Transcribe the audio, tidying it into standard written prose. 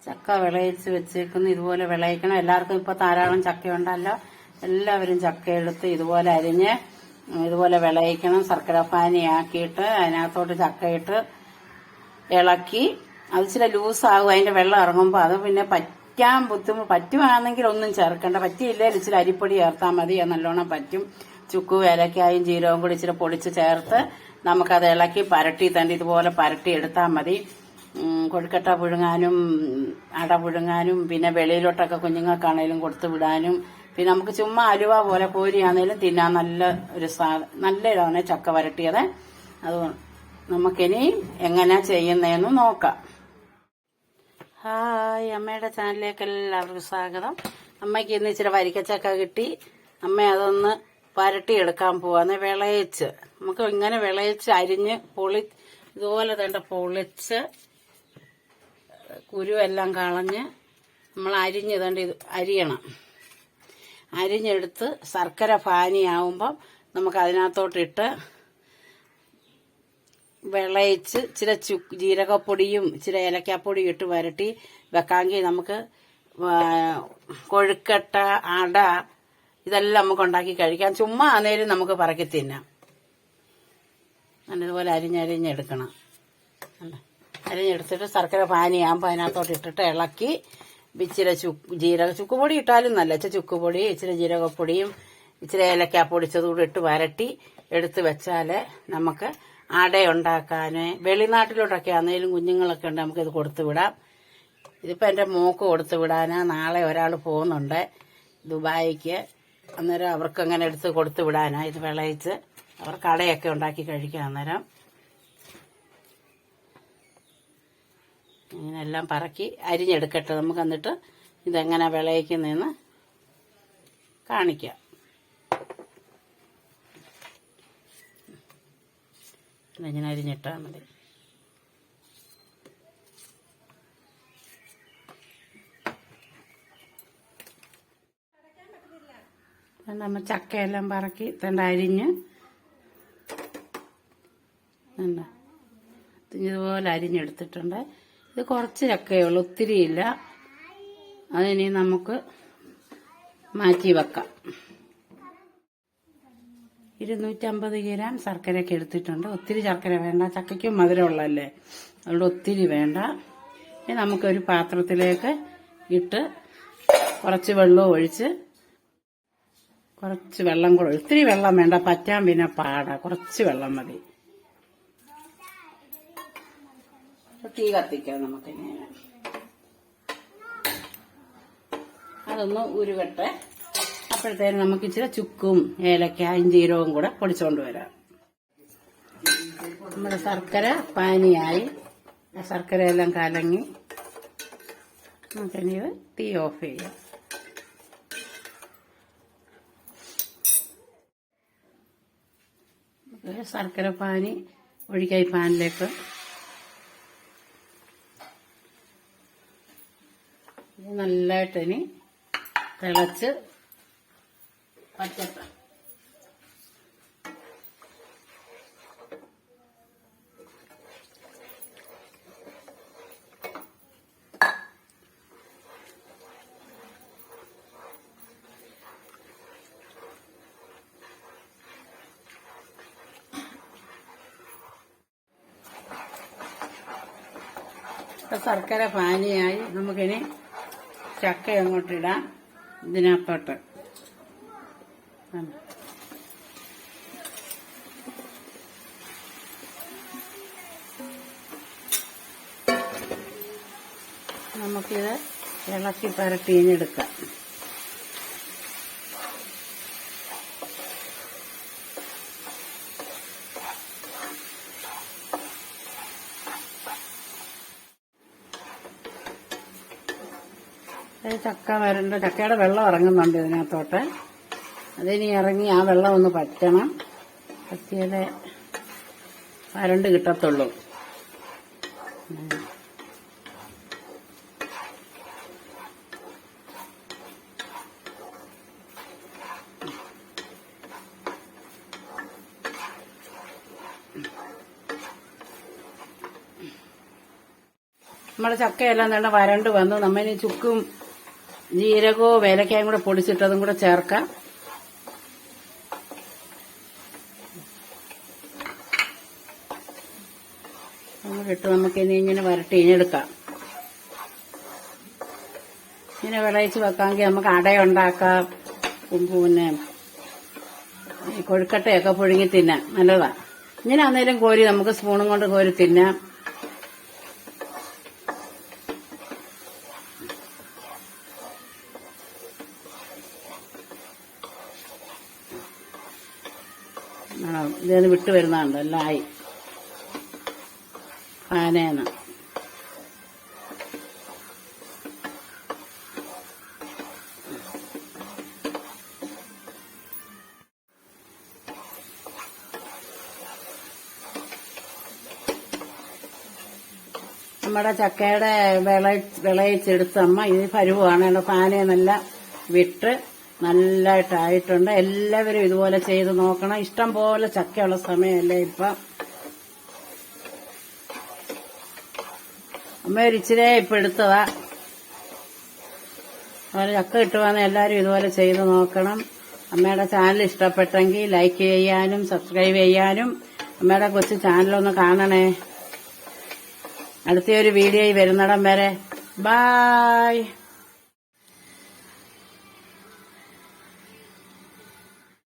ചക്ക വിളയിച്ച് വെച്ചേക്കുന്നു. ഇതുപോലെ വിളയിക്കണം. എല്ലാവർക്കും ഇപ്പൊ ധാരാളം ചക്കയുണ്ടല്ലോ. എല്ലാവരും ചക്ക എടുത്ത് ഇതുപോലെ അരിഞ്ഞ് ഇതുപോലെ വിളയിക്കണം. ശർക്കര പാനിയാക്കിയിട്ട് അതിനകത്തോട്ട് ചക്കയിട്ട് ഇളക്കി അത് ഇച്ചിരി ലൂസാകും. അതിന്റെ വെള്ളം ഇറങ്ങുമ്പോൾ അത് പിന്നെ പറ്റാൻ പറ്റുവാണെങ്കിൽ ഒന്നും ചേർക്കണ്ട. പറ്റിയില്ലേ ഇച്ചിരി അരിപ്പൊടി ചേർത്താൽ മതി. അത് നല്ലോണം പറ്റും. ചുക്കും ഏലക്കായും ജീരകവും കൂടി ഇച്ചിരി പൊടിച്ച് ചേർത്ത് നമുക്കത് ഇളക്കി പരട്ടി തന്നെ ഇതുപോലെ പരട്ടി എടുത്താൽ മതി. കൊഴുക്കട്ട പുഴുങ്ങാനും അട പുഴുങ്ങാനും പിന്നെ വെളിയിലോട്ടൊക്കെ കുഞ്ഞുങ്ങൾക്കാണേലും കൊടുത്തു വിടാനും പിന്നെ നമുക്ക് ചുമ്മാ അലുവ പോലെ കോരിയാണേലും തിന്നാൻ നല്ല ഇതാണ് ചക്ക വരട്ടിയത്. അത് നമുക്കിനി എങ്ങനെ ചെയ്യുന്നതെന്ന് നോക്കാം. ഹായ്, അമ്മയുടെ ചാനലിലേക്ക് എല്ലാവർക്കും സ്വാഗതം. അമ്മയ്ക്ക് ഇന്ന് ഇച്ചിരി വരിക്കച്ചക്ക കിട്ടി. അമ്മ അതൊന്ന് വരട്ടിയെടുക്കാൻ പോവാന്ന്. വിളയിച്ച് നമുക്ക് ഇങ്ങനെ വിളയിച്ച് അരിഞ്ഞ് ഇതുപോലെ തന്നെ പൊളിച്ച് കുരുവെല്ലാം കളഞ്ഞ് നമ്മൾ അരിഞ്ഞ് തണ്ട് ഇത് അരിയണം. അരിഞ്ഞെടുത്ത് ശർക്കര പാനിയാവുമ്പം നമുക്ക് അതിനകത്തോട്ടിട്ട് വിളയിച്ച് ഇച്ചിരി ജീരകപ്പൊടിയും ഇച്ചിരി ഏലക്കാപ്പൊടിയും ഇട്ട് വരട്ടി വെക്കാമെങ്കിൽ നമുക്ക് കൊഴുക്കട്ട അട ഇതെല്ലാം നമുക്ക് ഉണ്ടാക്കി കഴിക്കാം. ചുമ്മാ അന്നേരം നമുക്ക് പറക്കി തിന്നാം. ഇതുപോലെ അരിഞ്ഞെടുക്കണം. അരിഞ്ഞെടുത്തിട്ട് ശർക്കര പാനിയാകുമ്പോൾ അതിനകത്തോട്ട് ഇട്ടിട്ട് ഇളക്കി ഇച്ചിരി ചുക്കുപൊടി ഇട്ടാലും നല്ല ചുക്കുപൊടി ഇച്ചിരി ജീരകപ്പൊടിയും ഇച്ചിരി ഏലക്കാ പൊടിച്ചതുകൂടി ഇട്ട് വരട്ടി എടുത്ത് വെച്ചാൽ നമുക്ക് അടയുണ്ടാക്കാൻ വെളിനാട്ടിലോട്ടൊക്കെ ആണെങ്കിലും കുഞ്ഞുങ്ങളൊക്കെ ഉണ്ട് നമുക്കിത് കൊടുത്തു വിടാം. ഇതിപ്പോൾ എൻ്റെ മോക്ക് കൊടുത്തു വിടാനാ. നാളെ ഒരാൾ പോകുന്നുണ്ട് ദുബായിക്ക്. അന്നേരം അവർക്ക് അങ്ങനെ എടുത്ത് കൊടുത്തു വിടാനാ. ഇത് വിളയിച്ച് അവർക്ക് അടയൊക്കെ ഉണ്ടാക്കി കഴിക്കാം. അന്നേരം ഇങ്ങനെല്ലാം പറക്കി അരിഞ്ഞെടുക്കട്ടെ. നമുക്ക് എന്നിട്ട് ഇതെങ്ങനെ വിളയിക്കുന്നതെന്ന് കാണിക്കാം. ഇങ്ങനെ അരിഞ്ഞിട്ടാൽ മതി. നമ്മൾ ചക്കയെല്ലാം പറക്കി അരിഞ്ഞ് ഇതുപോലെ അരിഞ്ഞെടുത്തിട്ടുണ്ട്. ഇത് കുറച്ച് ചക്കയുള്ളൂ, ഒത്തിരിയില്ല. അതിനി നമുക്ക് മാറ്റി വെക്കാം. 250 ഗ്രാം ശർക്കരയൊക്കെ എടുത്തിട്ടുണ്ട്. ഒത്തിരി ശർക്കര വേണ്ട, ചക്കയ്ക്കും മധുരമുള്ളതല്ലേ, അതുകൊണ്ട് ഒത്തിരി വേണ്ട. ഇനി നമുക്കൊരു പാത്രത്തിലേക്ക് ഇട്ട് കുറച്ച് വെള്ളം ഒഴിച്ച് കുറച്ച് വെള്ളം കൂടെ, ഒത്തിരി വെള്ളം വേണ്ട, പറ്റാൻ പിന്നെ പാടാ. കുറച്ച് വെള്ളം മതി. തീ കത്തിക്കാം നമുക്കിങ്ങനെ. അതൊന്ന് ഉരുകട്ടെ. അപ്പോഴത്തേനും നമുക്ക് ഇച്ചിരി ചുക്കും ഏലക്കായും ജീരകവും കൂടെ പൊടിച്ചുകൊണ്ട് വരാം. നമ്മുടെ ശർക്കര പാനിയായി. ശർക്കരയെല്ലാം കലങ്ങി. നമുക്കിനി ഇത് തീ ഓഫ് ചെയ്യാം. ശർക്കര പാനി ഒഴിക്കായി പാനിലേക്ക് നല്ലതായിട്ട് ഇനി തിളച്ച് പച്ചപ്പ് ശർക്കര പാനിയായി. നമുക്കിനി ചക്ക അങ്ങോട്ടിടാം. ഇതിനകത്തോട്ട് നമുക്കിത് ഇളക്കി പരട്ടിഞ്ഞെടുക്കാം. ചക്ക വരണ്ട, ചക്കയുടെ വെള്ളം ഇറങ്ങുന്നുണ്ട് ഇതിനകത്തോട്ട്. അതിനി ഇറങ്ങി ആ വെള്ളം ഒന്ന് പറ്റണം. പറ്റിയാലേ വരണ്ട് കിട്ടത്തുള്ളൂ. നമ്മുടെ ചക്കയെല്ലാം നല്ല വരണ്ട് വന്നു. നമ്മളിനി ചുക്കും ജീരകവും ഏലക്കായും കൂടെ പൊടിച്ചിട്ടതും കൂടെ ചേർക്കാം. ഇട്ട് നമുക്ക് ഇങ്ങനെ വരട്ടി ഇഞ്ഞെടുക്കാം. ഇങ്ങനെ വിളയിച്ച് വെക്കാമെങ്കിൽ നമുക്ക് അടയുണ്ടാക്കാം. പിന്നെ കൊഴുക്കട്ടയൊക്കെ പുഴുങ്ങി തിന്നാം, നല്ലതാ. ഇങ്ങനെ അന്നേരം കോരി നമുക്ക് സ്പൂണും കൊണ്ട് കോരി തിന്നാം. ഇതേന്ന് വിട്ട് വരുന്നുണ്ട്, എല്ലാം ആയി. ഫാനേന്ന് നമ്മുടെ ചക്കയുടെ വിളയിച്ചെടുത്ത അമ്മ ഇത് പരുവാണ്. ഫാനേന്നെല്ലാം വിട്ട് നല്ലതായിട്ടായിട്ടുണ്ട്. എല്ലാവരും ഇതുപോലെ ചെയ്ത് നോക്കണം. ഇഷ്ടം പോലെ ചക്കയുള്ള സമയമല്ലേ ഇപ്പം. അമ്മ ഒരിച്ചിരേ ഇപ്പൊ എടുത്തതാ. അതുപോലെ ചക്ക കിട്ടുവാന്ന് എല്ലാവരും ഇതുപോലെ ചെയ്ത് നോക്കണം. അമ്മയുടെ ചാനൽ ഇഷ്ടപ്പെട്ടെങ്കിൽ ലൈക്ക് ചെയ്യാനും സബ്സ്ക്രൈബ് ചെയ്യാനും അമ്മയുടെ കൊച്ചു ചാനലൊന്ന് കാണണേ. അടുത്തൊരു വീഡിയോയിൽ വരുന്നിടം വരെ ബായ്.